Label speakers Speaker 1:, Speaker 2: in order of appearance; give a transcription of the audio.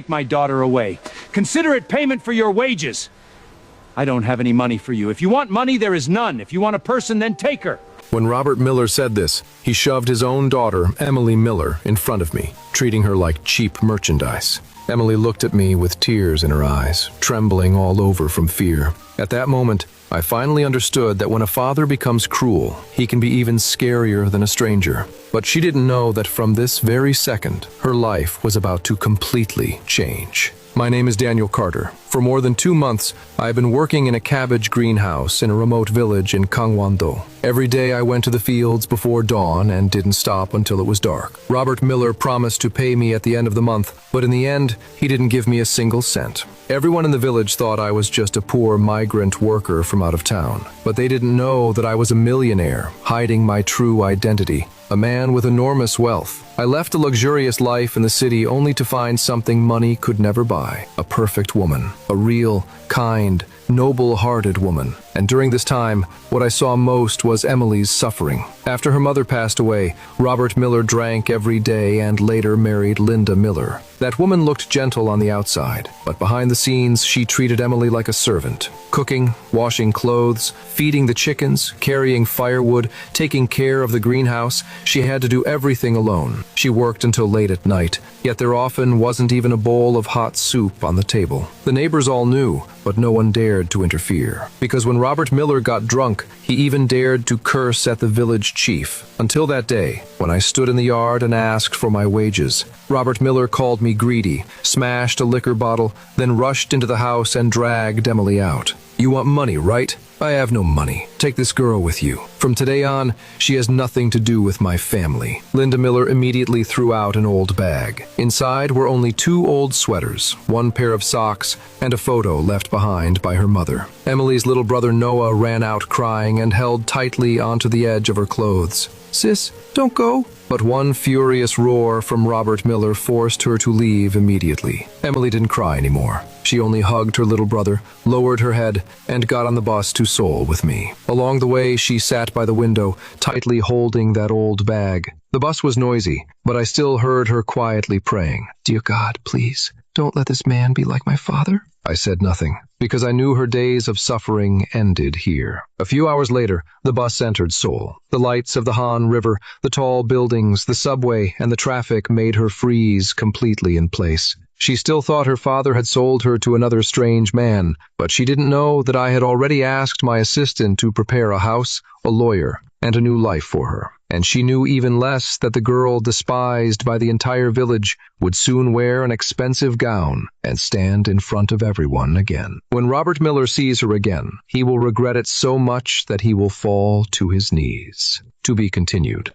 Speaker 1: take my daughter away. Consider it payment for your wages. I don't have any money for you. If you want money, there is none. If you want a person, then take her.
Speaker 2: When Robert Miller said this, he shoved his own daughter, Emily Miller, in front of me, treating her like cheap merchandise. Emily looked at me with tears in her eyes, trembling all over from fear. At that moment, I finally understood that when a father becomes cruel, he can be even scarier than a stranger. But she didn't know that from this very second, her life was about to completely change. My name is Daniel Carter. For more than 2 months, I have been working in a cabbage greenhouse in a remote village in Gangwon-do. Every day I went to the fields before dawn and didn't stop until it was dark. Robert Miller promised to pay me at the end of the month, but in the end, he didn't give me a single cent. Everyone in the village thought I was just a poor migrant worker from out of town, but they didn't know that I was a millionaire, hiding my true identity, a man with enormous wealth. I left a luxurious life in the city only to find something money could never buy: a perfect woman, a real, kind, noble-hearted woman. And during this time, what I saw most was Emily's suffering. After her mother passed away, Robert Miller drank every day and later married Linda Miller. That woman looked gentle on the outside, but behind the scenes, she treated Emily like a servant, cooking, washing clothes, feeding the chickens, carrying firewood, taking care of the greenhouse. She had to do everything alone. She worked until late at night, yet there often wasn't even a bowl of hot soup on the table. The neighbors all knew, but no one dared to interfere, because when Robert Miller got drunk, he even dared to curse at the village chief. Until that day, when I stood in the yard and asked for my wages. Robert Miller called me greedy, smashed a liquor bottle, then rushed into the house and dragged Emily out. "You want money, right? I have no money. Take this girl with you. From today on, she has nothing to do with my family." Linda Miller immediately threw out an old bag. Inside were only 2 old sweaters, 1 pair of socks, and a photo left behind by her mother. Emily's little brother Noah ran out crying and held tightly onto the edge of her clothes. "Sis, don't go." But one furious roar from Robert Miller forced her to leave immediately. Emily didn't cry anymore. She only hugged her little brother, lowered her head, and got on the bus to Seoul with me. Along the way, she sat by the window, tightly holding that old bag. The bus was noisy, but I still heard her quietly praying. "Dear God, please, don't let this man be like my father." I said nothing, because I knew her days of suffering ended here. A few hours later, the bus entered Seoul. The lights of the Han River, the tall buildings, the subway, and the traffic made her freeze completely in place. She still thought her father had sold her to another strange man, but she didn't know that I had already asked my assistant to prepare a house, a lawyer, and a new life for her. And she knew even less that the girl despised by the entire village would soon wear an expensive gown and stand in front of everyone again. When Robert Miller sees her again, he will regret it so much that he will fall to his knees. To be continued.